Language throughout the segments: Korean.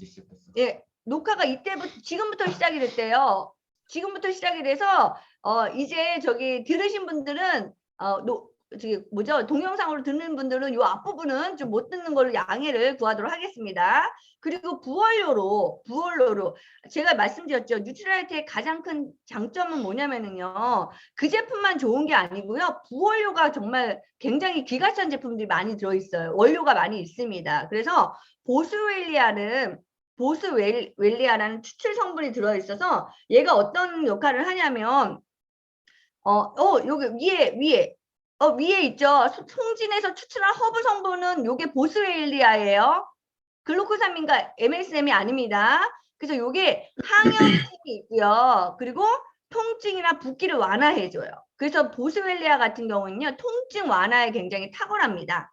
이제 시작했어. 예, 녹화가 이때부터 지금부터 시작이 됐대요. 지금부터 시작이 돼서 이제 저기 들으신 분들은 저기 뭐죠? 동영상으로 듣는 분들은 요 앞부분은 좀 못 듣는 걸로 양해를 구하도록 하겠습니다. 그리고 부원료로 제가 말씀드렸죠. 뉴트라이트의 가장 큰 장점은 뭐냐면은요. 그 제품만 좋은 게 아니고요. 부원료가 정말 굉장히 기가찬 제품들이 많이 들어있어요. 원료가 많이 있습니다. 그래서 보스웰리아라는 추출 성분이 들어있어서 얘가 어떤 역할을 하냐면 여기 위에 있죠. 송진에서 추출한 허브 성분은 요게 보스웰리아예요. 글루코사민과 MSM이 아닙니다. 그래서 요게 항염증이 있고요. 그리고 통증이나 붓기를 완화해줘요. 그래서 보스웰리아 같은 경우는요. 통증 완화에 굉장히 탁월합니다.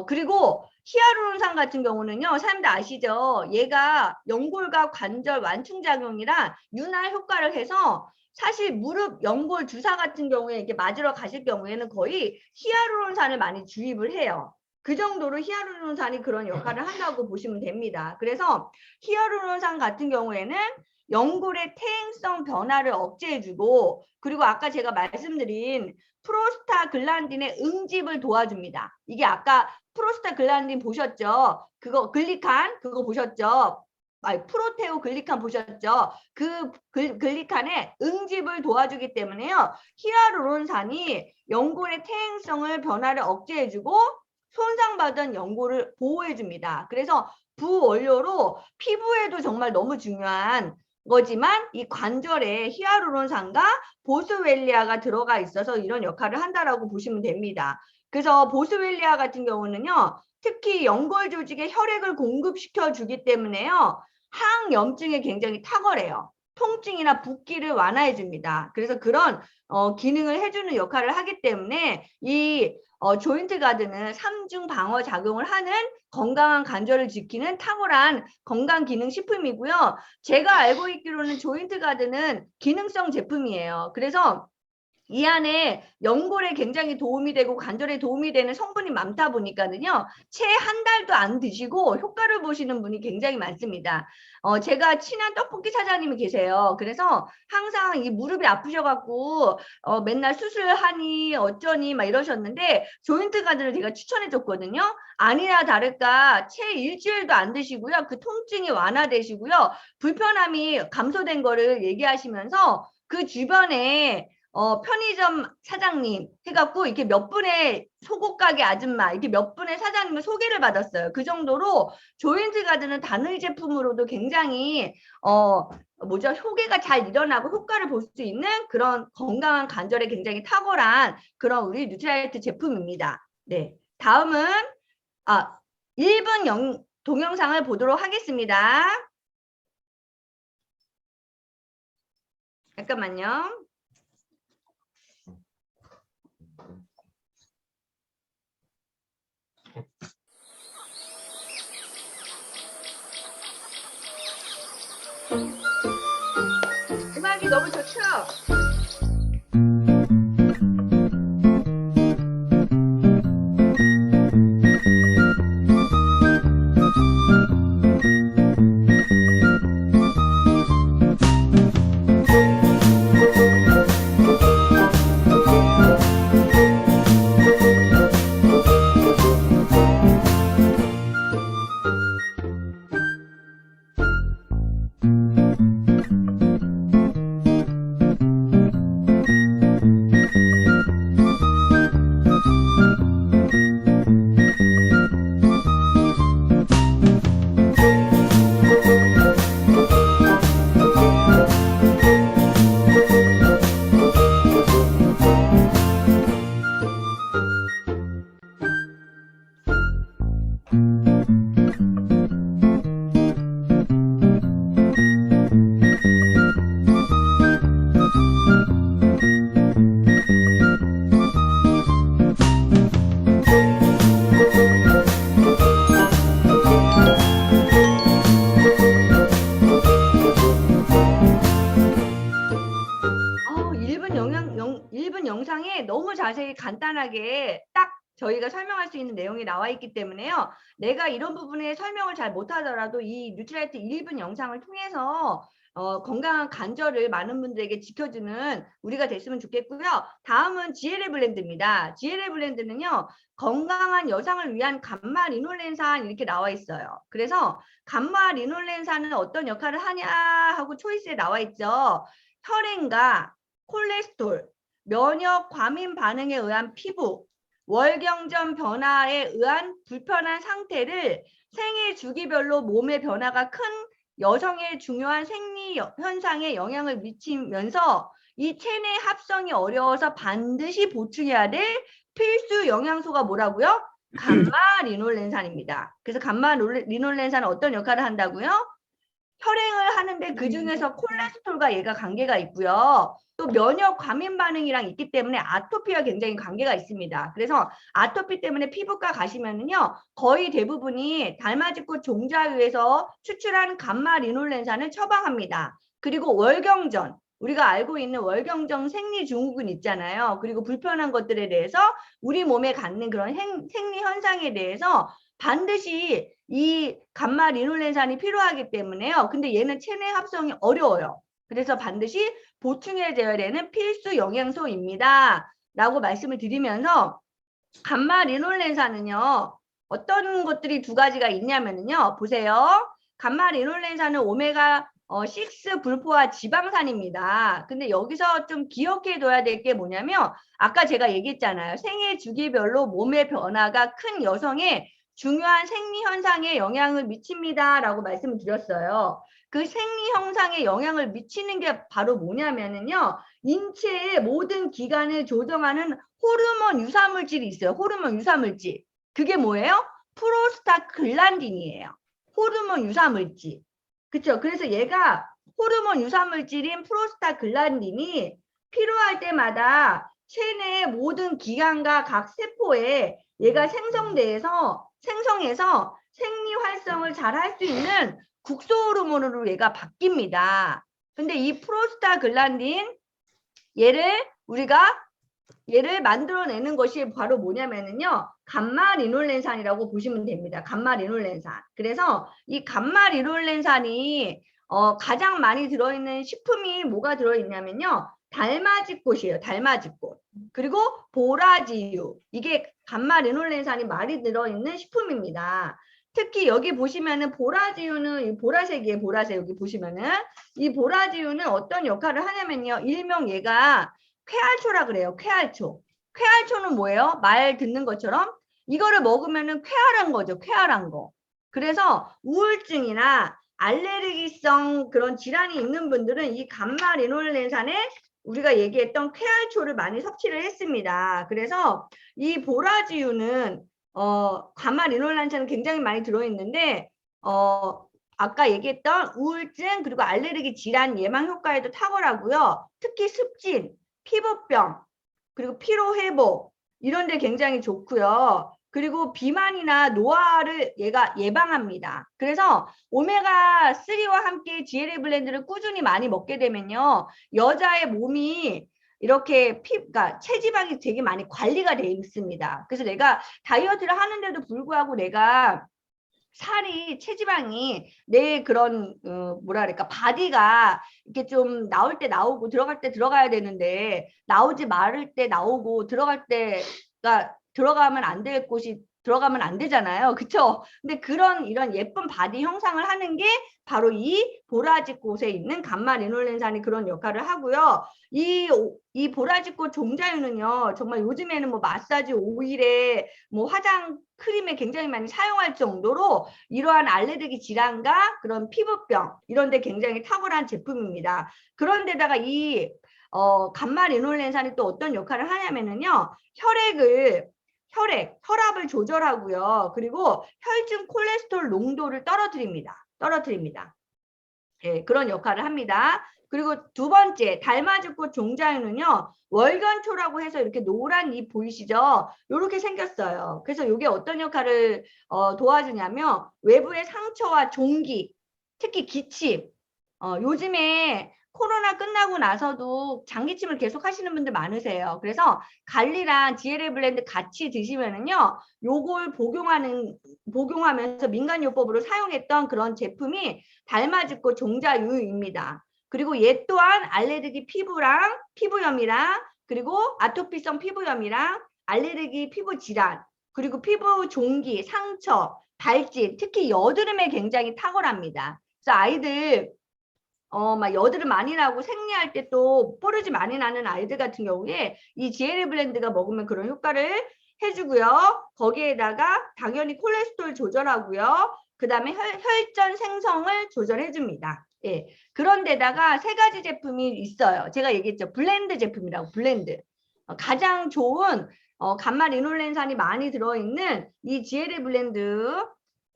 그리고 히아루론산 같은 경우는요. 사람들 아시죠? 얘가 연골과 관절 완충작용이랑 윤활 효과를 해서 사실 무릎 연골 주사 같은 경우에 이렇게 맞으러 가실 경우에는 거의 히아루론산을 많이 주입을 해요. 그 정도로 히아루론산이 그런 역할을 한다고 보시면 됩니다. 그래서 히아루론산 같은 경우에는 연골의 퇴행성 변화를 억제해주고 그리고 아까 제가 말씀드린 프로스타글란딘의 응집을 도와줍니다. 이게 아까 프로스타글란딘 보셨죠? 그거 글리칸 그거 보셨죠? 프로테오 글리칸 보셨죠? 그 글리칸의 응집을 도와주기 때문에요. 히아루론산이 연골의 퇴행성을 변화를 억제해주고 손상받은 연골을 보호해줍니다. 그래서 부원료로 피부에도 정말 너무 중요한 거지만 이 관절에 히아루론산과 보스웰리아가 들어가 있어서 이런 역할을 한다라고 보시면 됩니다. 그래서 보스웰리아 같은 경우는요. 특히 연골 조직에 혈액을 공급시켜 주기 때문에요. 항염증에 굉장히 탁월해요. 통증이나 붓기를 완화해 줍니다. 그래서 그런 기능을 해주는 역할을 하기 때문에 이 조인트 가드는 3중 방어 작용을 하는 건강한 관절을 지키는 탁월한 건강기능식품이고요. 제가 알고 있기로는 조인트 가드는 기능성 제품이에요. 그래서 이 안에 연골에 굉장히 도움이 되고 관절에 도움이 되는 성분이 많다 보니까는요. 채 한 달도 안 드시고 효과를 보시는 분이 굉장히 많습니다. 제가 친한 떡볶이 사장님이 계세요. 그래서 항상 이 무릎이 아프셔갖고 맨날 수술하니 어쩌니 막 이러셨는데 조인트 가드를 제가 추천해 줬거든요. 아니나 다를까 채 일주일도 안 드시고요. 그 통증이 완화되시고요. 불편함이 감소된 거를 얘기하시면서 그 주변에 편의점 사장님 해갖고 이렇게 몇 분의 속옷 가게 아줌마 이렇게 몇 분의 사장님을 소개를 받았어요. 그 정도로 조인트 가드는 단일 제품으로도 굉장히 효계가 잘 일어나고 효과를 볼 수 있는 그런 건강한 관절에 굉장히 탁월한 그런 우리 뉴트라이트 제품입니다. 네, 다음은 1분 동영상을 보도록 하겠습니다. 잠깐만요. 음악이 너무 좋죠? 일본 영상에 너무 자세히 간단하게 딱 저희가 설명할 수 있는 내용이 나와 있기 때문에요. 내가 이런 부분에 설명을 잘 못하더라도 이 뉴트라이트 1분 영상을 통해서 건강한 관절을 많은 분들에게 지켜주는 우리가 됐으면 좋겠고요. 다음은 GLA 블렌드입니다. GLA 블렌드는요. 건강한 여성을 위한 감마 리놀렌산 이렇게 나와 있어요. 그래서 감마 리놀렌산은 어떤 역할을 하냐 하고 초이스에 나와 있죠. 혈행과 콜레스테롤, 면역 과민 반응에 의한 피부, 월경전 변화에 의한 불편한 상태를 생애 주기별로 몸의 변화가 큰 여성의 중요한 생리 현상에 영향을 미치면서 이 체내 합성이 어려워서 반드시 보충해야 될 필수 영양소가 뭐라고요? 감마 리놀렌산입니다. 그래서 감마 리놀렌산은 어떤 역할을 한다고요? 혈행을 하는데 그 중에서 콜레스테롤과 얘가 관계가 있고요. 또 면역 과민 반응이랑 있기 때문에 아토피와 굉장히 관계가 있습니다. 그래서 아토피 때문에 피부과 가시면은요, 거의 대부분이 달맞이꽃 종자유에서 추출한 감마 리놀렌산을 처방합니다. 그리고 월경전, 우리가 알고 있는 월경정 생리 증후군 있잖아요. 그리고 불편한 것들에 대해서 우리 몸에 갖는 그런 생리 현상에 대해서 반드시 이 감마 리놀렌산이 필요하기 때문에요. 근데 얘는 체내 합성이 어려워요. 그래서 반드시 보충해줘야 되는 필수 영양소입니다. 라고 말씀을 드리면서 감마 리놀렌산은요. 어떤 것들이 두 가지가 있냐면요. 보세요. 감마 리놀렌산은 오메가 6 불포화 지방산입니다. 근데 여기서 좀 기억해 둬야 될 게 뭐냐면 아까 제가 얘기했잖아요. 생애 주기별로 몸의 변화가 큰 여성의 중요한 생리 현상에 영향을 미칩니다. 라고 말씀을 드렸어요. 그 생리 현상에 영향을 미치는 게 바로 뭐냐면요. 인체의 모든 기관을 조정하는 호르몬 유사물질이 있어요. 호르몬 유사물질. 그게 뭐예요? 프로스타글란딘이에요. 호르몬 유사물질. 그렇죠? 그래서 얘가 호르몬 유사물질인 프로스타글란딘이 필요할 때마다 체내의 모든 기관과 각 세포에 얘가 생성해서 생리 활성을 잘 할 수 있는 국소 호르몬으로 얘가 바뀝니다. 근데 이 프로스타글란딘 얘를 만들어내는 것이 바로 뭐냐면은요. 감마 리놀렌산이라고 보시면 됩니다. 감마 리놀렌산. 그래서 이 감마 리놀렌산이 가장 많이 들어있는 식품이 뭐가 들어있냐면요. 달맞이꽃이에요. 달맞이꽃. 그리고 보라지유. 이게 감마 리놀렌산이 많이 들어있는 식품입니다. 특히 여기 보시면은 보라지유는 보라색이에요. 보라색 여기 보시면은 이 보라지유는 어떤 역할을 하냐면요. 일명 얘가 쾌활초라 그래요. 쾌활초. 쾌활초는 뭐예요? 말 듣는 것처럼 이거를 먹으면은 쾌활한 거죠. 쾌활한 거. 그래서 우울증이나 알레르기성 그런 질환이 있는 분들은 이 감마 리놀렌산에 우리가 얘기했던 쾌활초를 많이 섭취를 했습니다. 그래서 이 보라지유는 감마 리놀렌산은 굉장히 많이 들어있는데 아까 얘기했던 우울증 그리고 알레르기 질환 예방 효과에도 탁월하고요. 특히 습진, 피부병, 그리고 피로회복 이런 데 굉장히 좋고요. 그리고 비만이나 노화를 얘가 예방합니다. 그래서 오메가3와 함께 GLA 블렌드를 꾸준히 많이 먹게 되면요. 여자의 몸이 이렇게 그러니까 체지방이 되게 많이 관리가 돼 있습니다. 그래서 내가 다이어트를 하는데도 불구하고 내가 살이 체지방이 내 그런 뭐라 그럴까 바디가 이렇게 좀 나올 때 나오고 들어갈 때 들어가야 되는데 나오지 말을 때 나오고 들어갈 때가 들어가면 안 될 곳이 들어가면 안 되잖아요. 그쵸? 근데 이런 예쁜 바디 형상을 하는 게 바로 이 보라지꽃에 있는 감마 리놀렌산이 그런 역할을 하고요. 이 보라지꽃 종자유는요. 정말 요즘에는 뭐 마사지 오일에 뭐 화장 크림에 굉장히 많이 사용할 정도로 이러한 알레르기 질환과 그런 피부병 이런 데 굉장히 탁월한 제품입니다. 그런데다가 이 감마 리놀렌산이 또 어떤 역할을 하냐면은요. 혈압을 조절하고요. 그리고 혈중 콜레스테롤 농도를 떨어뜨립니다. 예, 그런 역할을 합니다. 그리고 두 번째 달맞이꽃 종자유는요. 월견초라고 해서 이렇게 노란 잎 보이시죠? 이렇게 생겼어요. 그래서 이게 어떤 역할을 도와주냐면 외부의 상처와 종기, 특히 기침, 요즘에 코로나 끝나고 나서도 장기침을 계속 하시는 분들 많으세요. 그래서 갈리랑 GLA 블렌드 같이 드시면은요, 요걸 복용하면서 민간요법으로 사용했던 그런 제품이 달마죽고 종자유입니다. 그리고 얘 또한 알레르기 피부염이랑 그리고 아토피성 피부염이랑 알레르기 피부 질환, 그리고 피부 종기, 상처, 발진, 특히 여드름에 굉장히 탁월합니다. 그래서 아이들 막 여드름 많이 나고 생리할 때 또 뽀르지 많이 나는 아이들 같은 경우에 이 GLA 블렌드가 먹으면 그런 효과를 해주고요. 거기에다가 당연히 콜레스테롤 조절하고요. 그 다음에 혈전 생성을 조절해줍니다. 예. 그런데다가 세 가지 제품이 있어요. 제가 얘기했죠. 블렌드 제품이라고, 블렌드. 가장 좋은 감마 리놀렌산이 많이 들어있는 이 GLA 블렌드,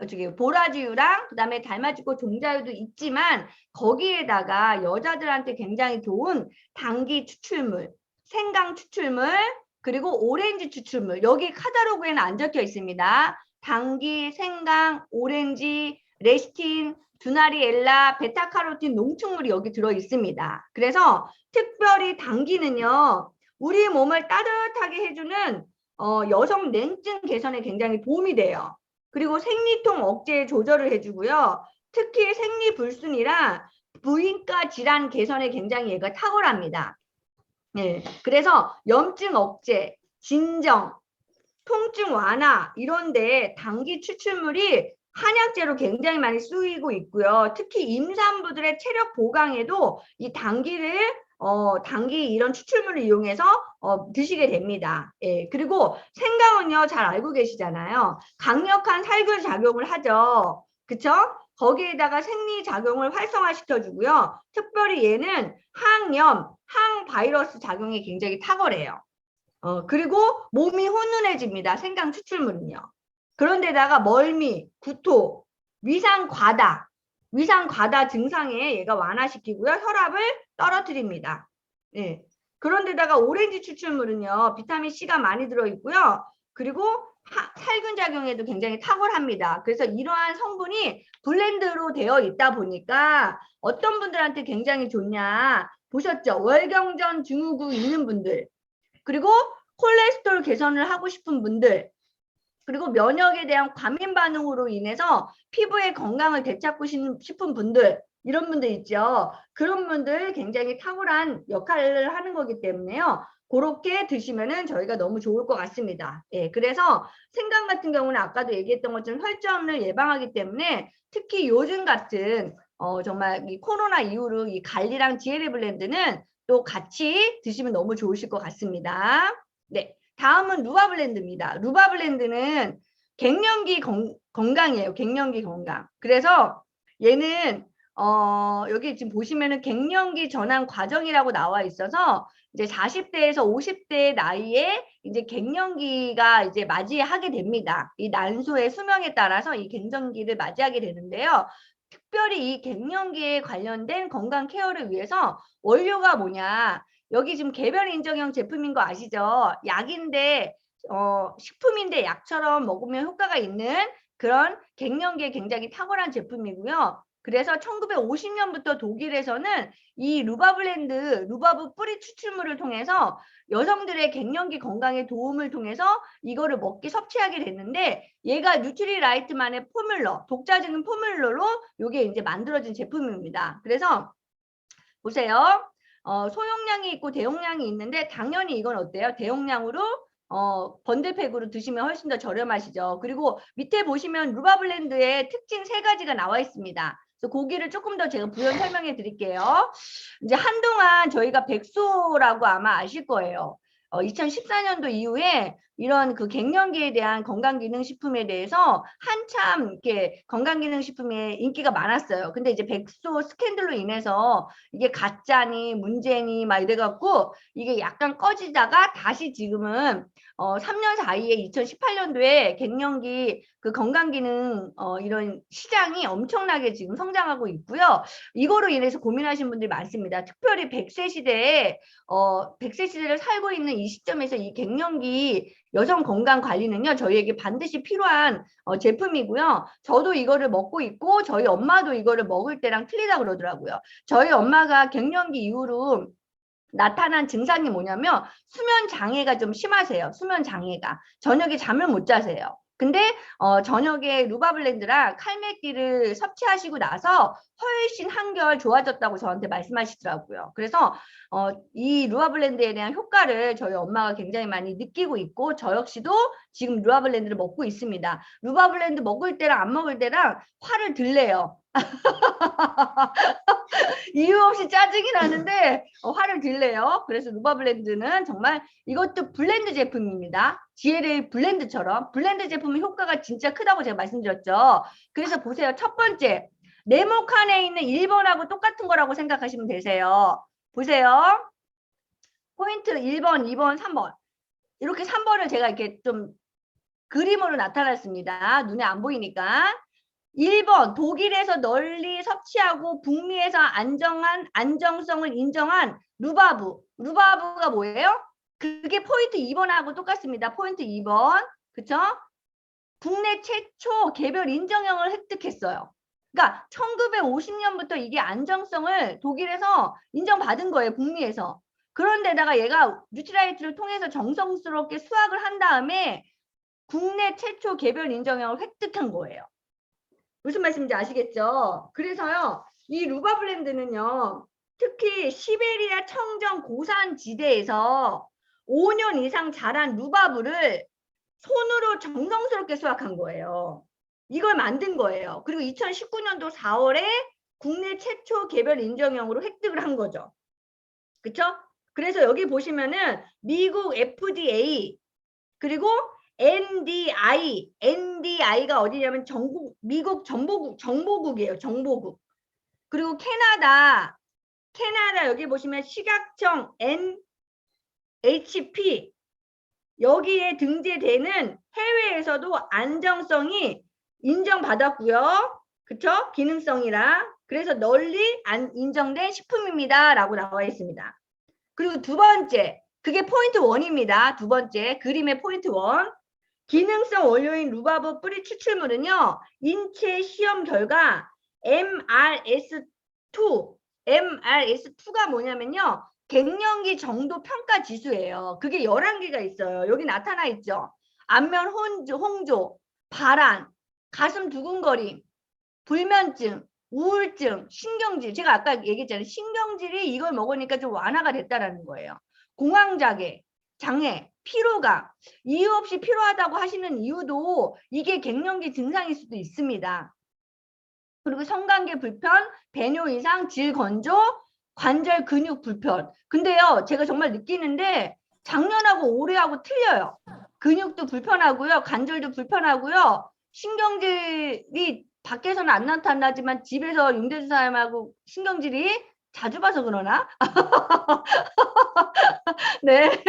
저기 보라지유랑 그다음에 달마지고 종자유도 있지만 거기에다가 여자들한테 굉장히 좋은 당기 추출물, 생강 추출물, 그리고 오렌지 추출물, 여기 카탈로그에는 안 적혀 있습니다. 당기, 생강, 오렌지, 레시틴, 두나리엘라, 베타카로틴 농축물이 여기 들어 있습니다. 그래서 특별히 당기는요, 우리 몸을 따뜻하게 해주는 여성 냉증 개선에 굉장히 도움이 돼요. 그리고 생리통 억제 조절을 해주고요. 특히 생리불순이랑 부인과 질환 개선에 굉장히 얘가 탁월합니다. 네, 그래서 염증 억제, 진정, 통증 완화 이런데 당기 추출물이 한약재로 굉장히 많이 쓰이고 있고요. 특히 임산부들의 체력 보강에도 이 당기 이런 추출물을 이용해서 드시게 됩니다. 예, 그리고 생강은요, 잘 알고 계시잖아요. 강력한 살균 작용을 하죠. 그쵸? 거기에다가 생리작용을 활성화시켜주고요. 특별히 얘는 항염, 항바이러스 작용이 굉장히 탁월해요. 그리고 몸이 훈훈해집니다. 생강 추출물은요. 그런데다가 멀미, 구토, 위상 과다 증상에 얘가 완화시키고요. 혈압을 떨어뜨립니다. 예. 그런데다가 오렌지 추출물은요. 비타민 C가 많이 들어있고요. 그리고 살균 작용에도 굉장히 탁월합니다. 그래서 이러한 성분이 블렌드로 되어 있다 보니까 어떤 분들한테 굉장히 좋냐. 보셨죠? 월경전 증후군 있는 분들, 그리고 콜레스테롤 개선을 하고 싶은 분들, 그리고 면역에 대한 과민 반응으로 인해서 피부의 건강을 되찾고 싶은 분들, 이런 분들 있죠. 그런 분들 굉장히 탁월한 역할을 하는 거기 때문에요. 그렇게 드시면은 저희가 너무 좋을 것 같습니다. 예, 그래서 생강 같은 경우는 아까도 얘기했던 것처럼 혈전을 예방하기 때문에 특히 요즘 같은 정말 이 코로나 이후로 이 갈리랑 GLA 블렌드는 또 같이 드시면 너무 좋으실 것 같습니다. 네, 다음은 루바 블렌드입니다. 루바 블렌드는 갱년기 건강이에요. 갱년기 건강. 그래서 얘는 여기 지금 보시면은 갱년기 전환 과정이라고 나와 있어서 이제 40대에서 50대 나이에 이제 갱년기가 이제 맞이하게 됩니다. 이 난소의 수명에 따라서 이 갱년기를 맞이하게 되는데요. 특별히 이 갱년기에 관련된 건강 케어를 위해서 원료가 뭐냐? 여기 지금 개별 인정형 제품인 거 아시죠? 약인데 식품인데 약처럼 먹으면 효과가 있는 그런 갱년기에 굉장히 탁월한 제품이고요. 그래서 1950년부터 독일에서는 이 루바브 뿌리 추출물을 통해서 여성들의 갱년기 건강에 도움을 통해서 이거를 섭취하게 됐는데, 얘가 뉴트리라이트만의 포뮬러, 독자적인 포뮬러로 이게 이제 만들어진 제품입니다. 그래서 보세요. 소용량이 있고 대용량이 있는데 당연히 이건 어때요? 대용량으로 번들팩으로 드시면 훨씬 더 저렴하시죠. 그리고 밑에 보시면 루바블렌드의 특징 3가지가 나와 있습니다. 그래서 고기를 조금 더 제가 부연 설명해 드릴게요. 이제 한동안 저희가 백소라고 아마 아실 거예요. 2014년도 이후에 이런 그 갱년기에 대한 건강기능식품에 대해서 한참 이렇게 건강기능식품에 인기가 많았어요. 근데 이제 백소 스캔들로 인해서 이게 가짜니 문제니 막 이래갖고 이게 약간 꺼지다가 다시 지금은 3년 사이에 2018년도에 갱년기 그 건강기능 이런 시장이 엄청나게 지금 성장하고 있고요. 이거로 인해서 고민하시는 분들이 많습니다. 특별히 100세 시대에 100세 시대를 살고 있는 이 시점에서 이 갱년기 여성 건강 관리는요, 저희에게 반드시 필요한 제품이고요. 저도 이거를 먹고 있고 저희 엄마도 이거를 먹을 때랑 틀리다 그러더라고요. 저희 엄마가 갱년기 이후로 나타난 증상이 뭐냐면 수면 장애가 좀 심하세요. 수면 장애가. 저녁에 잠을 못 자세요. 근데 저녁에 루바블렌드랑 칼메기를 섭취하시고 나서 훨씬 한결 좋아졌다고 저한테 말씀하시더라고요. 그래서 이 루바블렌드에 대한 효과를 저희 엄마가 굉장히 많이 느끼고 있고 저 역시도 지금 루바블렌드를 먹고 있습니다. 루바블렌드 먹을 때랑 안 먹을 때랑 화를 들래요. 이유 없이 짜증이 나는데 화를 들래요. 그래서 루바블렌드는 정말 이것도 블렌드 제품입니다. GLA 블렌드처럼 블렌드 제품은 효과가 진짜 크다고 제가 말씀드렸죠. 그래서 보세요. 첫 번째 네모칸에 있는 1번하고 똑같은 거라고 생각하시면 되세요. 보세요. 포인트 1번, 2번, 3번. 이렇게 3번을 제가 이렇게 좀 그림으로 나타났습니다. 눈에 안 보이니까. 1번 독일에서 널리 섭취하고 북미에서 안정성을 인정한 루바브. 루바브가 뭐예요? 그게 포인트 2번하고 똑같습니다. 포인트 2번. 그쵸? 국내 최초 개별 인정형을 획득했어요. 그러니까 1950년부터 이게 안정성을 독일에서 인정받은 거예요. 북미에서. 그런데다가 얘가 뉴트라이트를 통해서 정성스럽게 수확을 한 다음에 국내 최초 개별 인정형을 획득한 거예요. 무슨 말씀인지 아시겠죠? 그래서요, 이 루바블렌드는요, 특히 시베리아 청정 고산 지대에서 5년 이상 자란 루바브를 손으로 정성스럽게 수확한 거예요. 이걸 만든 거예요. 그리고 2019년도 4월에 국내 최초 개별 인정형으로 획득을 한 거죠. 그쵸? 그래서 여기 보시면은 미국 FDA 그리고 NDI가 어디냐면 미국 정보국이에요. 정보국. 그리고 캐나다 여기 보시면 시각청 NHP 여기에 등재되는 해외에서도 안정성이 인정받았고요. 그쵸? 기능성이라. 그래서 널리 인정된 식품입니다. 라고 나와 있습니다. 그리고 두 번째, 그게 포인트 1입니다. 두 번째, 그림의 포인트 1. 기능성 원료인 루바브 뿌리 추출물은요. 인체 시험 결과 MRS2가 뭐냐면요. 갱년기 정도 평가 지수예요. 그게 11개가 있어요. 여기 나타나 있죠. 안면 홍조, 발한, 가슴 두근거림, 불면증, 우울증, 신경질. 제가 아까 얘기했잖아요. 신경질이 이걸 먹으니까 좀 완화가 됐다라는 거예요. 공황장애, 장애, 피로감, 이유 없이 피로하다고 하시는 이유도 이게 갱년기 증상일 수도 있습니다. 그리고 성관계 불편, 배뇨 이상, 질 건조, 관절 근육 불편. 근데요, 제가 정말 느끼는데 작년하고 올해하고 틀려요. 근육도 불편하고요, 관절도 불편하고요, 신경질이 밖에서는 안 나타나지만 집에서 윤대수 사람하고 신경질이 자주 봐서 그러나? 네.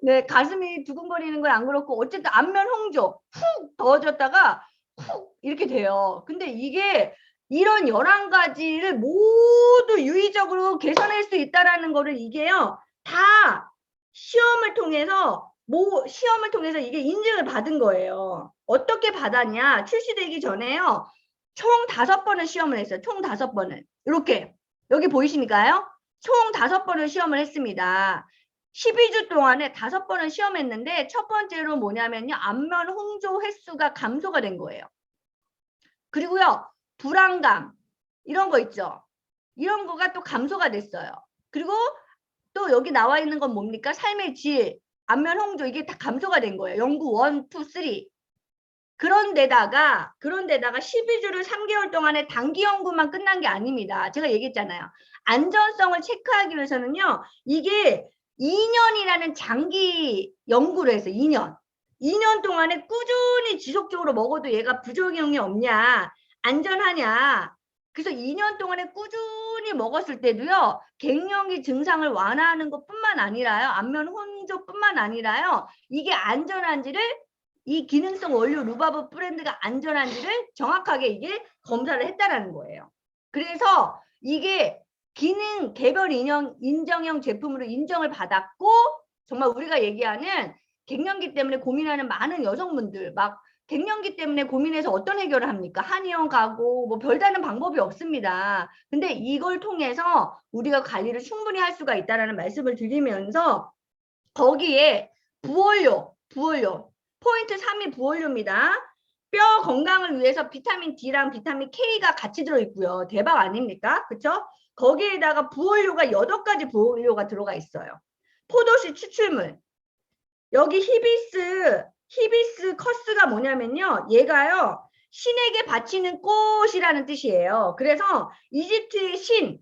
네, 가슴이 두근거리는 건 안 그렇고 어쨌든 안면 홍조 훅 더워졌다가 훅 이렇게 돼요. 근데 이게 이런 11가지를 모두 유의적으로 개선할 수 있다라는 거를 이게요. 다 시험을 통해서 이게 인증을 받은 거예요. 어떻게 받았냐? 출시되기 전에요. 총 5번을 시험을 했어요. 총 5번을. 이렇게 여기 보이시니까요. 총 5번을 시험을 했습니다. 12주 동안에 5번을 시험했는데 첫 번째로 뭐냐면요. 안면 홍조 횟수가 감소가 된 거예요. 그리고요. 불안감 이런 거 있죠. 이런 거가 또 감소가 됐어요. 그리고 또 여기 나와 있는 건 뭡니까? 삶의 질, 안면 홍조 이게 다 감소가 된 거예요. 연구 1, 2, 3. 그런데다가 12주를 3개월 동안에 단기 연구만 끝난 게 아닙니다. 제가 얘기했잖아요. 안전성을 체크하기 위해서는요. 이게 2년이라는 장기 연구를 했어요. 2년 동안에 꾸준히 지속적으로 먹어도 얘가 부작용이 없냐, 안전하냐. 그래서 2년 동안에 꾸준히 먹었을 때도요. 갱년기 증상을 완화하는 것뿐만 아니라요. 안면 홍조뿐만 아니라요. 이게 안전한지를 이 기능성 원료 루바브 브랜드가 안전한지를 정확하게 이게 검사를 했다라는 거예요. 그래서 이게 기능 개별 인정형 제품으로 인정을 받았고 정말 우리가 얘기하는 갱년기 때문에 고민하는 많은 여성분들 막 갱년기 때문에 고민해서 어떤 해결을 합니까? 한의원 가고 뭐 별다른 방법이 없습니다. 근데 이걸 통해서 우리가 관리를 충분히 할 수가 있다라는 말씀을 드리면서 거기에 부원료 포인트 3이 부원료입니다. 뼈 건강을 위해서 비타민 D랑 비타민 K가 같이 들어있고요. 대박 아닙니까? 그쵸? 거기에다가 부원료가 8가지 부원료가 들어가 있어요. 포도씨 추출물. 여기 히비스 커스가 뭐냐면요. 얘가요. 신에게 바치는 꽃이라는 뜻이에요. 그래서 이집트의 신이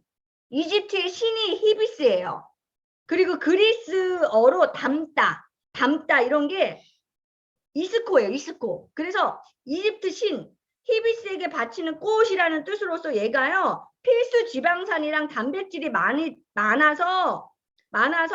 히비스예요. 그리고 그리스어로 담다 이런 게 이스코예요. 이스코. 그래서 이집트 신 히비스에게 바치는 꽃이라는 뜻으로서 얘가요. 필수 지방산이랑 단백질이 많아서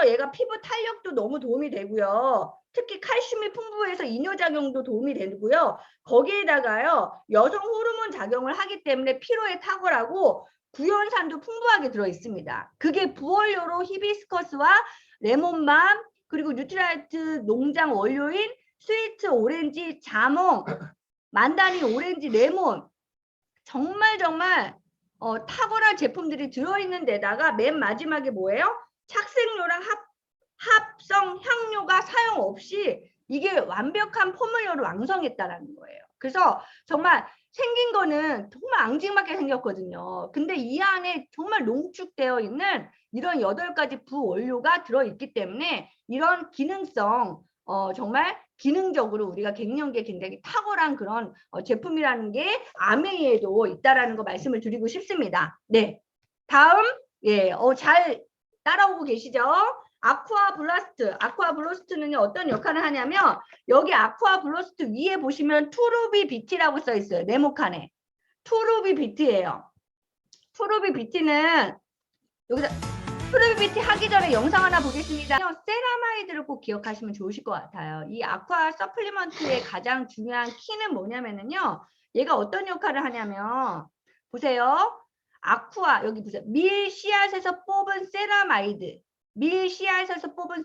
얘가 피부 탄력도 너무 도움이 되고요. 특히 칼슘이 풍부해서 이뇨작용도 도움이 되고요. 거기에다가요. 여성 호르몬 작용을 하기 때문에 피로에 탁월하고 구연산도 풍부하게 들어 있습니다. 그게 부원료로 히비스커스와 레몬밤 그리고 뉴트라이트 농장 원료인 스위트 오렌지, 자몽, 만다린 오렌지, 레몬 정말 탁월한 제품들이 들어있는 데다가 맨 마지막에 뭐예요? 착색료랑 합성 향료가 사용 없이 이게 완벽한 포뮬러로 완성했다라는 거예요. 그래서 정말 생긴 거는 정말 앙증맞게 생겼거든요. 근데 이 안에 정말 농축되어 있는 이런 8가지 부원료가 들어있기 때문에 이런 기능성 정말 기능적으로 우리가 갱년기에 굉장히 탁월한 그런 제품이라는 게 아메이에도 있다라는 거 말씀을 드리고 싶습니다. 네, 다음 잘 따라오고 계시죠? 아쿠아 블러스트는 어떤 역할을 하냐면 여기 아쿠아 블러스트 위에 보시면 투루비 비티라고 써 있어요. 네모칸에 투루비 비티예요. 투루비 비티는 여기다 투루비 비티 하기 전에 영상 하나 보겠습니다. 세라마이드를 꼭 기억하시면 좋으실 것 같아요. 이 아쿠아 서플리먼트의 가장 중요한 키는 뭐냐면요. 얘가 어떤 역할을 하냐면 보세요. 아쿠아 여기 보세요. 밀 씨앗에서 뽑은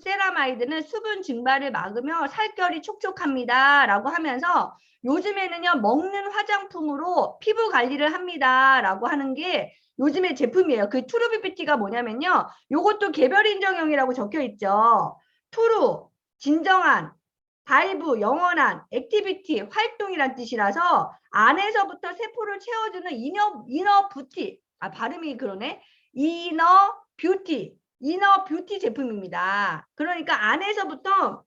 세라마이드는 수분 증발을 막으며 살결이 촉촉합니다. 라고 하면서 요즘에는요. 먹는 화장품으로 피부 관리를 합니다. 라고 하는 게 요즘의 제품이에요. 그 투루비피티가 뭐냐면요. 요것도 개별 인정형이라고 적혀 있죠. 투루, 진정한, 바이브, 영원한, 액티비티, 활동이란 뜻이라서 안에서부터 세포를 채워주는 이너 뷰티. 발음이 그러네. 이너 뷰티 제품입니다. 그러니까 안에서부터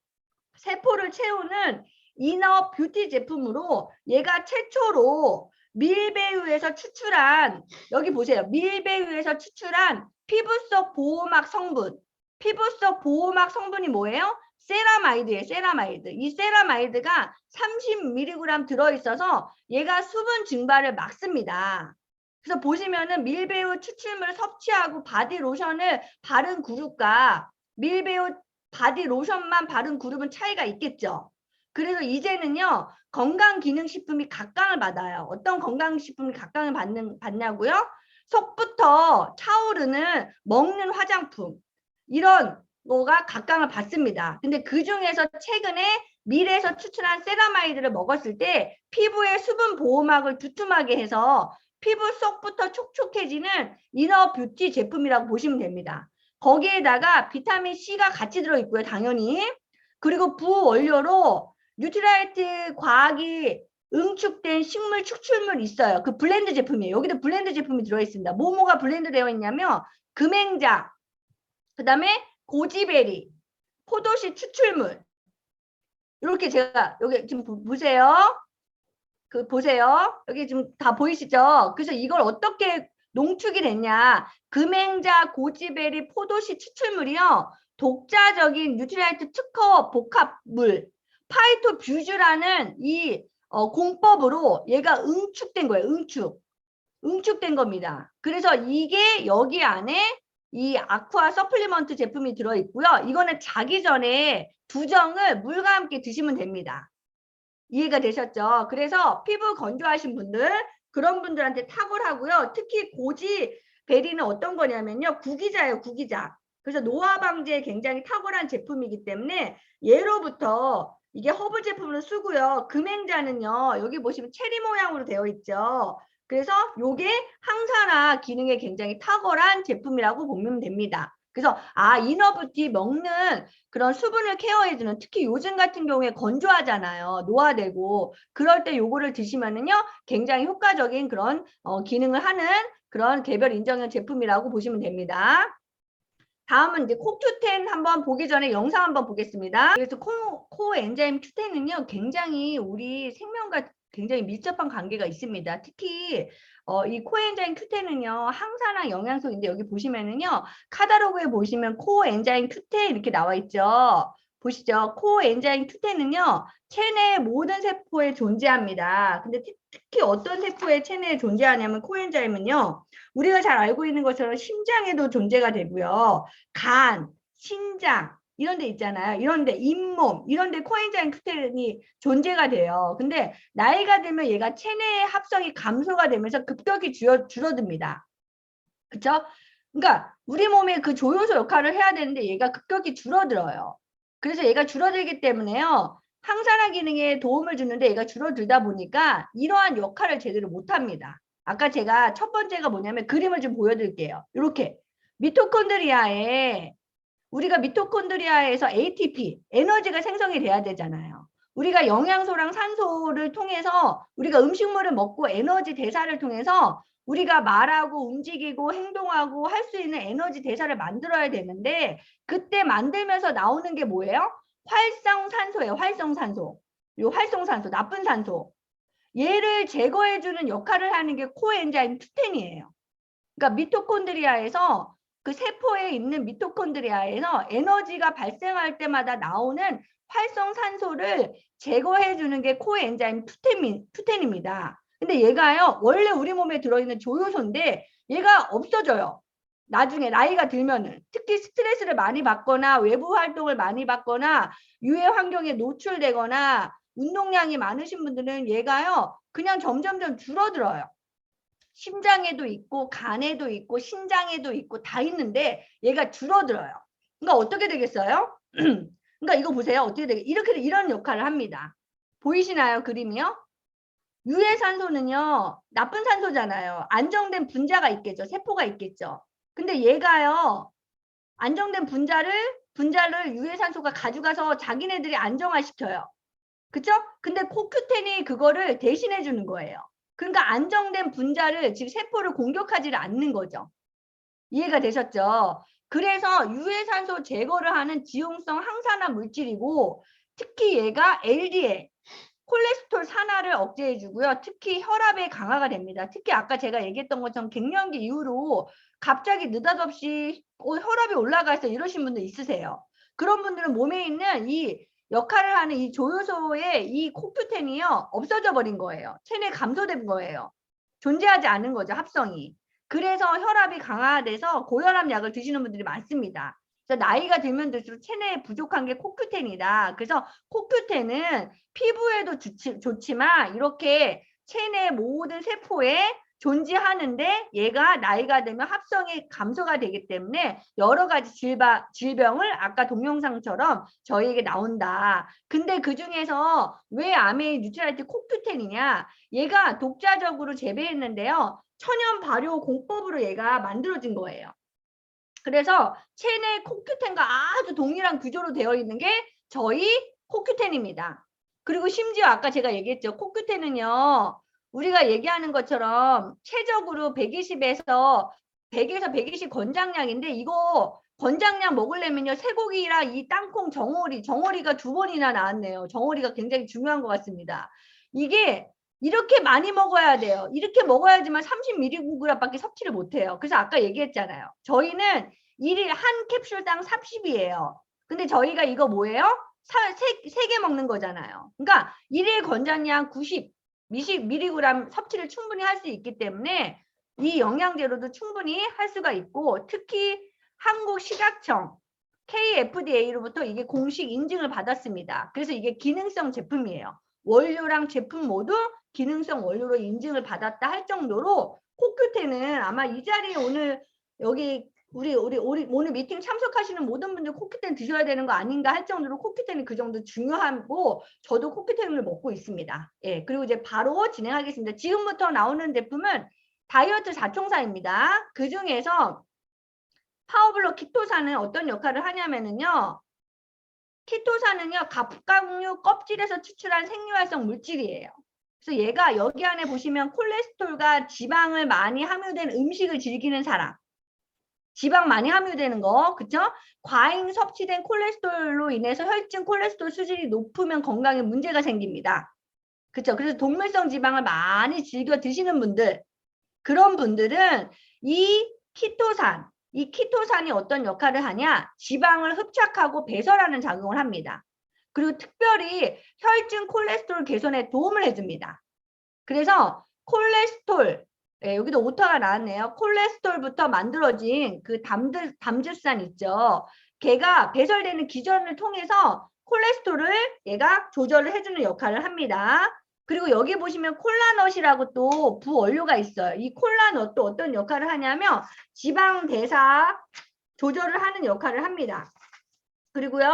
세포를 채우는 이너 뷰티 제품으로 얘가 최초로 밀배유에서 추출한 여기 보세요. 밀배유에서 추출한 피부 속 보호막 성분이 뭐예요? 세라마이드예요. 세라마이드. 이 세라마이드가 30mg 들어있어서 얘가 수분 증발을 막습니다. 그래서 보시면은 밀배유 추출물을 섭취하고 바디 로션을 바른 그룹과 밀배유 바디 로션만 바른 그룹은 차이가 있겠죠. 그래서 이제는요. 건강기능식품이 각광을 받아요. 어떤 건강식품이 각광을 받냐고요? 속부터 차오르는 먹는 화장품 이런 거가 각광을 받습니다. 근데 그중에서 최근에 밀에서 추출한 세라마이드를 먹었을 때 피부의 수분 보호막을 두툼하게 해서 피부 속부터 촉촉해지는 이너 뷰티 제품이라고 보시면 됩니다. 거기에다가 비타민 C가 같이 들어있고요. 당연히. 그리고 부원료로 뉴트라이트 과학이 응축된 식물 추출물 있어요. 그 블렌드 제품이에요. 여기도 블렌드 제품이 들어있습니다. 뭐가 블렌드 되어 있냐면 금행자, 그 다음에 고지베리, 포도씨 추출물 이렇게 제가 여기 지금 보세요. 보세요. 여기 지금 다 보이시죠? 그래서 이걸 어떻게 농축이 됐냐. 금행자, 고지베리, 포도씨 추출물이요. 독자적인 뉴트라이트 특허 복합물 파이토뷰즈라는 이 공법으로 얘가 응축된 거예요. 응축된 겁니다. 그래서 이게 여기 안에 이 아쿠아 서플리먼트 제품이 들어있고요. 이거는 자기 전에 두정을 물과 함께 드시면 됩니다. 이해가 되셨죠? 그래서 피부 건조하신 분들 그런 분들한테 탁월하고요. 특히 고지베리는 어떤 거냐면요. 구기자예요. 구기자. 그래서 노화 방지에 굉장히 탁월한 제품이기 때문에 예로부터 이게 허브 제품으로 쓰고요. 금행자는요. 여기 보시면 체리 모양으로 되어 있죠. 그래서 요게 항산화 기능에 굉장히 탁월한 제품이라고 보면 됩니다. 그래서 이너뷰티 먹는 그런 수분을 케어해주는, 특히 요즘 같은 경우에 건조하잖아요. 노화되고 그럴 때 요거를 드시면은요 굉장히 효과적인 그런 기능을 하는 그런 개별 인정형 제품이라고 보시면 됩니다. 다음은 이제 코큐텐 한번 보기 전에 영상 한번 보겠습니다. 그래서 코엔자임 Q10은요 굉장히 우리 생명과 굉장히 밀접한 관계가 있습니다. 특히 이 코엔자임 Q10은요 항산화 영양소인데, 여기 보시면은요 카탈로그에 보시면 코엔자임 Q10 이렇게 나와 있죠. 보시죠. 코엔자임 Q10은요 체내 모든 세포에 존재합니다. 근데 특히 어떤 세포에 체내에 존재하냐면 코엔자임은요 우리가 잘 알고 있는 것처럼 심장에도 존재가 되고요. 간, 신장 이런 데 있잖아요. 이런 데 잇몸 이런 데 코엔자임 Q10이 존재가 돼요. 근데 나이가 들면 얘가 체내 합성이 감소가 되면서 급격히 줄어듭니다. 그렇죠? 그러니까 우리 몸에 그 조효소 역할을 해야 되는데 얘가 급격히 줄어들어요. 그래서 얘가 줄어들기 때문에요. 항산화 기능에 도움을 주는데 얘가 줄어들다 보니까 이러한 역할을 제대로 못합니다. 아까 제가 첫 번째가 뭐냐면 그림을 좀 보여드릴게요. 이렇게 미토콘드리아에 우리가 미토콘드리아에서 ATP, 에너지가 생성이 돼야 되잖아요. 우리가 영양소랑 산소를 통해서 우리가 음식물을 먹고 에너지 대사를 통해서 우리가 말하고 움직이고 행동하고 할 수 있는 에너지 대사를 만들어야 되는데, 그때 만들면서 나오는 게 뭐예요? 활성산소예요. 활성산소. 요 활성산소, 나쁜 산소. 얘를 제거해주는 역할을 하는 게 코엔자임 Q10이에요. 그러니까 미토콘드리아에서 그 세포에 있는 미토콘드리아에서 에너지가 발생할 때마다 나오는 활성산소를 제거해 주는 게 코엔자임 Q10입니다. 근데 얘가요 원래 우리 몸에 들어있는 조효소인데 얘가 없어져요. 나중에 나이가 들면은, 특히 스트레스를 많이 받거나 외부 활동을 많이 받거나 유해 환경에 노출되거나 운동량이 많으신 분들은 얘가요 그냥 점점점 줄어들어요. 심장에도 있고 간에도 있고 신장에도 있고 다 있는데 얘가 줄어들어요. 그러니까 어떻게 되겠어요? 그러니까 이거 보세요. 어떻게 되겠 이렇게 이런 역할을 합니다. 보이시나요? 그림이요? 유해산소는요 나쁜 산소잖아요. 안정된 분자가 있겠죠. 세포가 있겠죠. 근데 얘가요 안정된 분자를 유해산소가 가져가서 자기네들이 안정화시켜요. 그쵸? 근데 코큐텐이 그거를 대신해 주는 거예요. 그러니까 안정된 분자를, 즉 세포를 공격하지를 않는 거죠. 이해가 되셨죠? 그래서 유해산소 제거를 하는 지용성 항산화 물질이고, 특히 얘가 LDL, 콜레스테롤 산화를 억제해 주고요. 특히 혈압에 강화가 됩니다. 특히 아까 제가 얘기했던 것처럼 갱년기 이후로 갑자기 느닷없이 혈압이 올라가서 이러신 분들 있으세요. 그런 분들은 몸에 있는 이 역할을 하는 이 조효소의 이 코큐텐이요 없어져 버린 거예요. 체내 감소된 거예요. 존재하지 않은 거죠, 합성이. 그래서 혈압이 강화돼서 고혈압 약을 드시는 분들이 많습니다. 그래서 나이가 들면 들수록 체내에 부족한 게 코큐텐이다. 그래서 코큐텐은 피부에도 좋지만 이렇게 체내 모든 세포에 존재하는데, 얘가 나이가 되면 합성이 감소가 되기 때문에 여러 가지 질병을 아까 동영상처럼 저희에게 나온다. 근데 그 중에서 왜 아메이 뉴트랄티 코큐텐이냐? 얘가 독자적으로 재배했는데요. 천연 발효 공법으로 얘가 만들어진 거예요. 그래서 체내 코큐텐과 아주 동일한 구조로 되어 있는 게 저희 코큐텐입니다. 그리고 심지어 아까 제가 얘기했죠. 코큐텐은요. 우리가 얘기하는 것처럼 최적으로 120에서 100에서 120 권장량인데, 이거 권장량 먹으려면요. 쇠고기랑 이 땅콩 정어리가 2번이나 나왔네요. 정어리가 굉장히 중요한 것 같습니다. 이게 이렇게 많이 먹어야 돼요. 이렇게 먹어야지만 30mg밖에 섭취를 못해요. 그래서 아까 얘기했잖아요. 저희는 일일 한 캡슐당 30이에요. 근데 저희가 이거 뭐예요? 3개 먹는 거잖아요. 그러니까 일일 권장량 90mg 섭취를 충분히 할 수 있기 때문에 이 영양제로도 충분히 할 수가 있고, 특히 한국식약청 KFDA로부터 이게 공식 인증을 받았습니다. 그래서 이게 기능성 제품이에요. 원료랑 제품 모두 기능성 원료로 인증을 받았다 할 정도로 코큐텐은 아마 이 자리에 오늘 여기 우리 오늘 미팅 참석하시는 모든 분들 코큐텐 드셔야 되는 거 아닌가 할 정도로 코큐텐이 그 정도 중요하고 저도 코큐텐을 먹고 있습니다. 예, 그리고 이제 바로 진행하겠습니다. 지금부터 나오는 제품은 다이어트 자총사입니다. 그 중에서 파워블록 키토산은 어떤 역할을 하냐면은요. 키토산은요, 갑각류 껍질에서 추출한 생유활성 물질이에요. 그래서 얘가 여기 안에 보시면 콜레스테롤과 지방을 많이 함유된 음식을 즐기는 사람. 지방 많이 함유되는 거, 그쵸? 과잉 섭취된 콜레스테롤로 인해서 혈중 콜레스테롤 수준이 높으면 건강에 문제가 생깁니다. 그쵸? 그래서 동물성 지방을 많이 즐겨 드시는 분들, 그런 분들은 이 키토산이 어떤 역할을 하냐? 지방을 흡착하고 배설하는 작용을 합니다. 그리고 특별히 혈중 콜레스테롤 개선에 도움을 해줍니다. 그래서 콜레스테롤, 예, 여기도 오타가 나왔네요. 콜레스테롤부터 만들어진 그 담즙산 있죠. 걔가 배설되는 기전을 통해서 콜레스테롤을 얘가 조절을 해주는 역할을 합니다. 그리고 여기 보시면 콜라넛이라고 또 부원료가 있어요. 이 콜라넛도 어떤 역할을 하냐면 지방 대사 조절을 하는 역할을 합니다. 그리고요,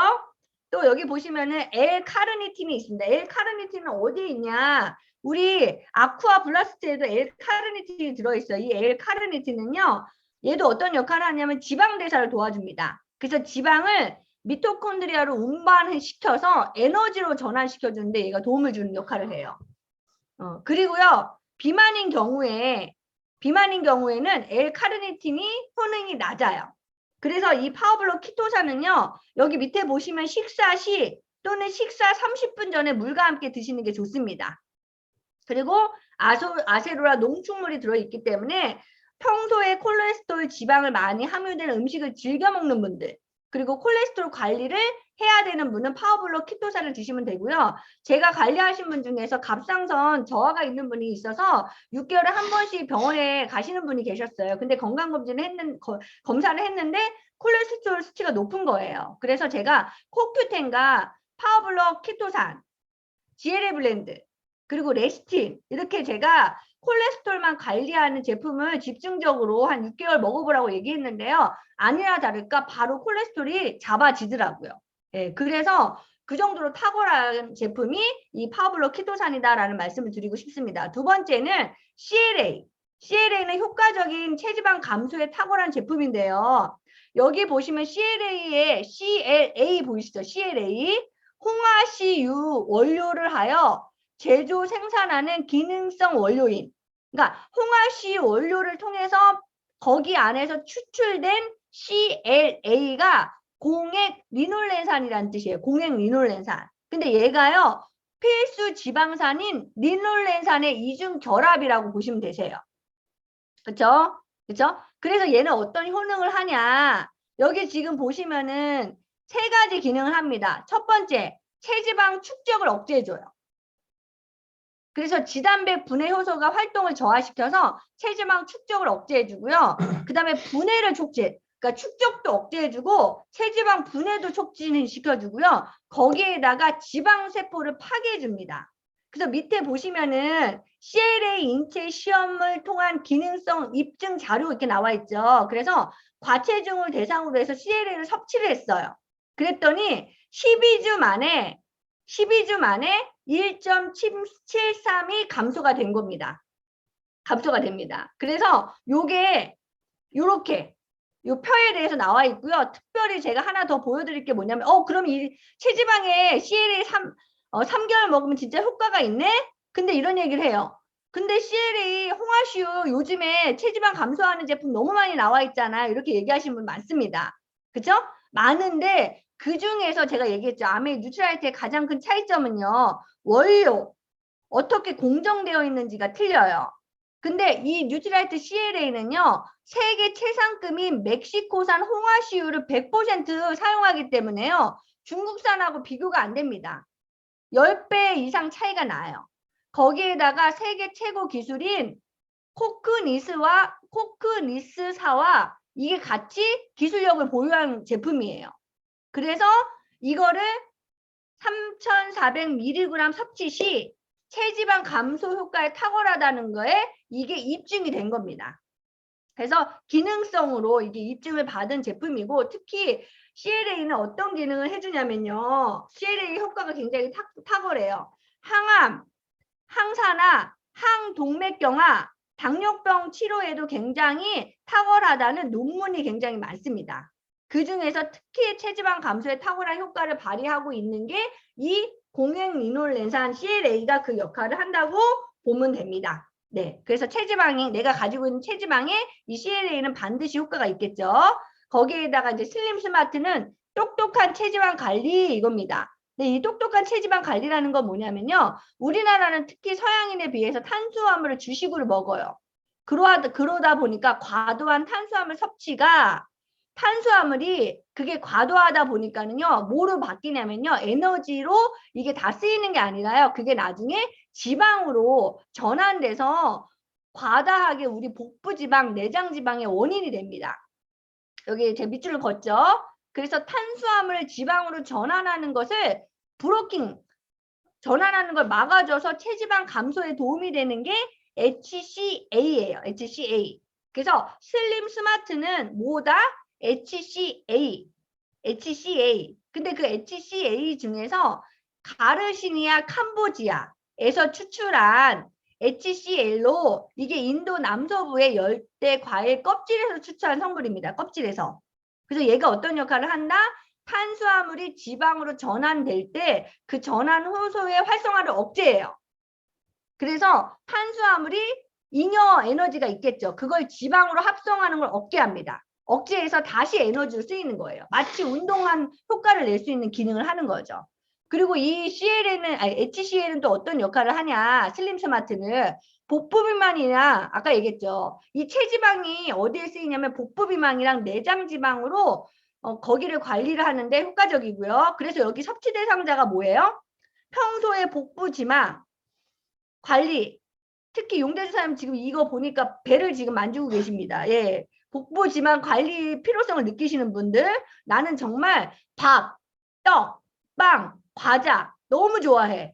또 여기 보시면은 L-카르니틴이 있습니다. L-카르니틴은 어디에 있냐? 우리 아쿠아 블라스트에도 L-카르니틴이 들어있어요. 이 L-카르니틴은요, 얘도 어떤 역할을 하냐면 지방 대사를 도와줍니다. 그래서 지방을 미토콘드리아로 운반시켜서 에너지로 전환시켜주는데 얘가 도움을 주는 역할을 해요. 그리고요, 비만인 경우에는 L-카르니틴이 효능이 낮아요. 그래서 이 파워블록 키토산은요, 여기 밑에 보시면 식사 시 또는 식사 30분 전에 물과 함께 드시는 게 좋습니다. 그리고 아세로라 농축물이 들어있기 때문에 평소에 콜레스테롤 지방을 많이 함유되는 음식을 즐겨 먹는 분들, 그리고 콜레스테롤 관리를 해야 되는 분은 파워블록 키토산을 드시면 되고요. 제가 관리하신 분 중에서 갑상선 저하가 있는 분이 있어서 6개월에 한 번씩 병원에 가시는 분이 계셨어요. 근데 검사를 했는데 콜레스테롤 수치가 높은 거예요. 그래서 제가 코큐텐과 파워블록 키토산, GLA 블렌드, 그리고 레시틴, 이렇게 제가 콜레스테롤만 관리하는 제품을 집중적으로 한 6개월 먹어보라고 얘기했는데요. 아니나 다를까 바로 콜레스테롤이 잡아지더라고요. 예, 그래서 그 정도로 탁월한 제품이 이 파워블록 키토산이다라는 말씀을 드리고 싶습니다. 두 번째는 CLA. CLA는 효과적인 체지방 감소에 탁월한 제품인데요. 여기 보시면 CLA 보이시죠? CLA. 홍화씨유 원료를 하여 제조 생산하는 기능성 원료인, 그러니까 홍화씨유 원료를 통해서 거기 안에서 추출된 CLA가 공액 리놀렌산이라는 뜻이에요. 공액 리놀렌산. 근데 얘가요, 필수 지방산인 리놀렌산의 이중 결합이라고 보시면 되세요. 그쵸? 그쵸? 그래서 얘는 어떤 효능을 하냐? 여기 지금 보시면은 세 가지 기능을 합니다. 첫 번째, 체지방 축적을 억제해줘요. 그래서 지단백 분해 효소가 활동을 저하시켜서 체지방 축적을 억제해주고요. 그 다음에 분해를 그러니까 축적도 억제해주고 체지방 분해도 촉진시켜주고요. 거기에다가 지방세포를 파괴해줍니다. 그래서 밑에 보시면은 CLA 인체 시험을 통한 기능성 입증 자료 이렇게 나와 있죠. 그래서 과체중을 대상으로 해서 CLA를 섭취를 했어요. 그랬더니 12주 만에 1.732 감소가 된 겁니다. 감소가 됩니다. 그래서 요게 요렇게 요 표에 대해서 나와 있고요. 특별히 제가 하나 더 보여드릴 게 뭐냐면 그럼 이 체지방에 CLA 3개월 먹으면 진짜 효과가 있네? 근데 이런 얘기를 해요. 근데 CLA 홍화슈 요즘에 체지방 감소하는 제품 너무 많이 나와 있잖아요. 이렇게 얘기하시는 분 많습니다. 그죠? 많은데 그 중에서 제가 얘기했죠. 아메 뉴트라이트의 가장 큰 차이점은요. 원료 어떻게 공정되어 있는지가 틀려요. 근데 이 뉴트라이트 CLA는요. 세계 최상급인 멕시코산 홍화씨유를 100% 사용하기 때문에요. 중국산하고 비교가 안 됩니다. 10배 이상 차이가 나요. 거기에다가 세계 최고 기술인 코크니스사와 이게 같이 기술력을 보유한 제품이에요. 그래서 이거를 3,400mg 섭취 시 체지방 감소 효과에 탁월하다는 거에 이게 입증이 된 겁니다. 그래서 기능성으로 이게 입증을 받은 제품이고 특히 CLA는 어떤 기능을 해주냐면요. CLA 효과가 굉장히 탁월해요. 항암, 항산화, 항동맥경화, 당뇨병 치료에도 굉장히 탁월하다는 논문이 굉장히 많습니다. 그중에서 특히 체지방 감소에 탁월한 효과를 발휘하고 있는 게 이 공행리놀렌산 CLA가 그 역할을 한다고 보면 됩니다. 네, 그래서 체지방이 내가 가지고 있는 체지방에 이 CLA는 반드시 효과가 있겠죠. 거기에다가 이제 슬림 스마트는 똑똑한 체지방 관리 이겁니다. 네, 이 똑똑한 체지방 관리라는 건 뭐냐면요. 우리나라는 특히 서양인에 비해서 탄수화물을 주식으로 먹어요. 그러다 보니까 과도한 탄수화물 섭취가 탄수화물이 그게 과도하다 보니까는요. 뭐로 바뀌냐면요. 에너지로 이게 다 쓰이는 게 아니라요. 그게 나중에 지방으로 전환돼서 과다하게 우리 복부지방, 내장지방의 원인이 됩니다. 여기 제 밑줄을 걷죠. 그래서 탄수화물 지방으로 전환하는 것을 브로킹, 전환하는 걸 막아줘서 체지방 감소에 도움이 되는 게 HCA예요. HCA. 그래서 슬림 스마트는 뭐다? HCA. HCA. 근데 그 HCA 중에서 가르시니아 캄보지아에서 추출한 HCl로 이게 인도 남서부의 열대 과일 껍질에서 추출한 성분입니다. 껍질에서. 그래서 얘가 어떤 역할을 한다? 탄수화물이 지방으로 전환될 때 그 전환 효소의 활성화를 억제해요. 그래서 탄수화물이 잉여 에너지가 있겠죠. 그걸 지방으로 합성하는 걸 억제합니다. 억제해서 다시 에너지로 쓰이는 거예요. 마치 운동한 효과를 낼 수 있는 기능을 하는 거죠. 그리고 이 HCL은 또 어떤 역할을 하냐? 슬림 스마트는 복부 비만이나 아까 얘기했죠. 이 체지방이 어디에 쓰이냐면 복부 비만이랑 내장 지방으로 거기를 관리를 하는데 효과적이고요. 그래서 여기 섭취 대상자가 뭐예요? 평소에 복부 지방 관리, 특히 용대주사님 지금 이거 보니까 배를 지금 만지고 계십니다. 예. 복부 지방 관리 필요성을 느끼시는 분들, 나는 정말 밥, 떡, 빵, 과자 너무 좋아해.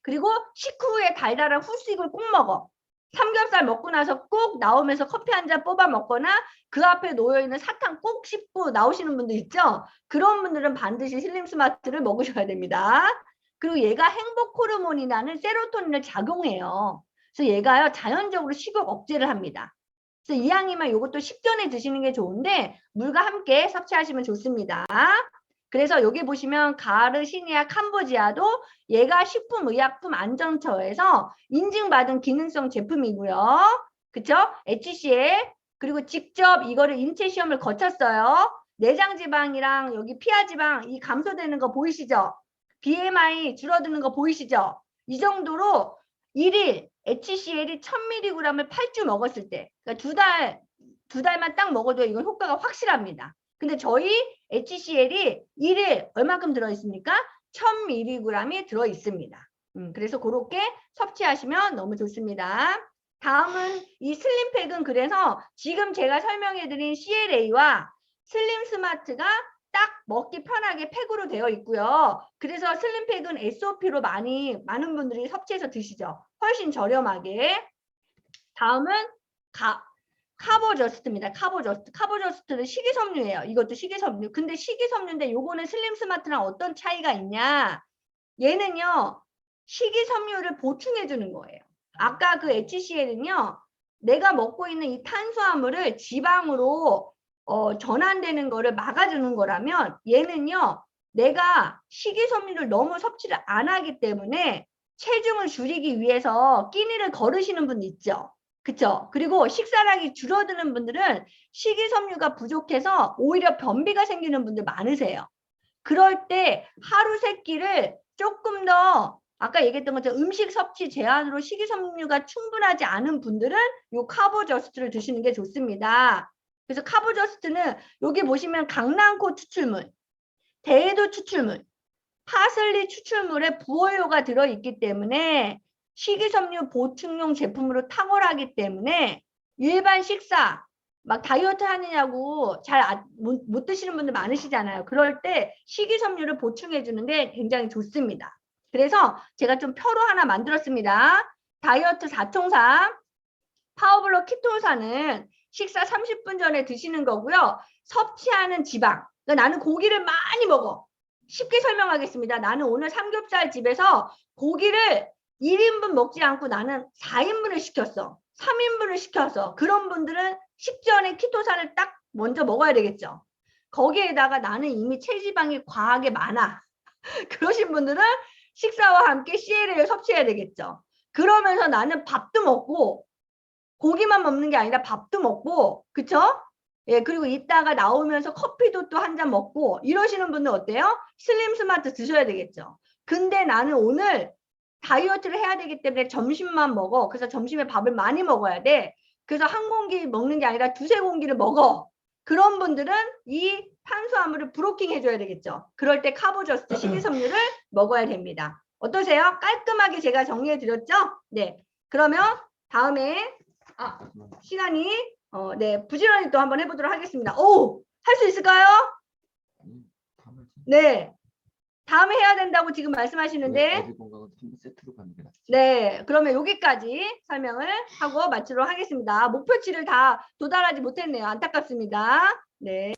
그리고 식후에 달달한 후식을 꼭 먹어. 삼겹살 먹고 나서 꼭 나오면서 커피 한 잔 뽑아 먹거나 그 앞에 놓여있는 사탕 꼭 씹고 나오시는 분들 있죠? 그런 분들은 반드시 슬림 스마트를 먹으셔야 됩니다. 그리고 얘가 행복 호르몬이라는 세로토닌을 작용해요. 그래서 얘가요 자연적으로 식욕 억제를 합니다. 그래서 이왕이면 이것도 식전에 드시는 게 좋은데 물과 함께 섭취하시면 좋습니다. 그래서 여기 보시면 가르시니아 캄보지아도 얘가 식품의약품안전처에서 인증받은 기능성 제품이고요. 그쵸? HCL 그리고 직접 이거를 인체 시험을 거쳤어요. 내장지방이랑 여기 피하지방 이 감소되는 거 보이시죠? BMI 줄어드는 거 보이시죠? 이 정도로 1일 HCL이 1000mg을 8주 먹었을 때 그러니까 두 달만 딱 먹어도 이건 효과가 확실합니다. 근데 저희 HCL이 1일 얼마큼 들어있습니까? 1000mg이 들어있습니다. 그래서 그렇게 섭취하시면 너무 좋습니다. 다음은 이 슬림팩은 그래서 지금 제가 설명해드린 CLA와 슬림 스마트가 딱 먹기 편하게 팩으로 되어 있고요. 그래서 슬림팩은 SOP로 많은 분들이 섭취해서 드시죠. 훨씬 저렴하게. 다음은 카보저스트입니다. 카보저스트는 식이섬유예요. 이것도 식이섬유. 근데 식이섬유인데 요거는 슬림 스마트랑 어떤 차이가 있냐? 얘는요. 식이섬유를 보충해 주는 거예요. 아까 그 HCL은요. 내가 먹고 있는 이 탄수화물을 지방으로 전환되는 거를 막아주는 거라면 얘는요. 내가 식이섬유를 너무 섭취를 안 하기 때문에 체중을 줄이기 위해서 끼니를 거르시는 분 있죠. 그쵸? 그리고 식사량이 줄어드는 분들은 식이섬유가 부족해서 오히려 변비가 생기는 분들 많으세요. 그럴 때 하루 세 끼를 조금 더 아까 얘기했던 것처럼 음식 섭취 제한으로 식이섬유가 충분하지 않은 분들은 이 카보저스트를 드시는 게 좋습니다. 그래서 카보저스트는 여기 보시면 강낭코 추출물, 대해도 추출물, 파슬리 추출물에 부어효가 들어있기 때문에 식이섬유 보충용 제품으로 탁월하기 때문에 일반 식사 막 다이어트 하느냐고 잘 못 드시는 분들 많으시잖아요. 그럴 때 식이섬유를 보충해 주는 게 굉장히 좋습니다. 그래서 제가 좀 표로 하나 만들었습니다. 다이어트 4총사 파워블록 키토산은 식사 30분 전에 드시는 거고요. 섭취하는 지방. 그러니까 나는 고기를 많이 먹어. 쉽게 설명하겠습니다. 나는 오늘 삼겹살 집에서 고기를 1인분 먹지 않고 나는 4인분을 시켰어. 3인분을 시켰어. 그런 분들은 식전에 키토산을 딱 먼저 먹어야 되겠죠. 거기에다가 나는 이미 체지방이 과하게 많아. 그러신 분들은 식사와 함께 CL을 섭취해야 되겠죠. 그러면서 나는 밥도 먹고 고기만 먹는 게 아니라 밥도 먹고, 그쵸? 예, 그리고 이따가 나오면서 커피도 또 한 잔 먹고 이러시는 분들 어때요? 슬림 스마트 드셔야 되겠죠. 근데 나는 오늘 다이어트를 해야 되기 때문에 점심만 먹어. 그래서 점심에 밥을 많이 먹어야 돼. 그래서 한 공기 먹는 게 아니라 두세 공기를 먹어. 그런 분들은 이 탄수화물을 브로킹 해줘야 되겠죠. 그럴 때 카보저스트 식이섬유를 먹어야 됩니다. 어떠세요? 깔끔하게 제가 정리해 드렸죠? 네. 그러면 다음에 시간이 네, 부지런히 또 한번 해보도록 하겠습니다. 오, 할 수 있을까요? 네. 다음에 해야 된다고 지금 말씀하시는데 네, 그러면 여기까지 설명을 하고 마치도록 하겠습니다. 목표치를 다 도달하지 못했네요. 안타깝습니다. 네.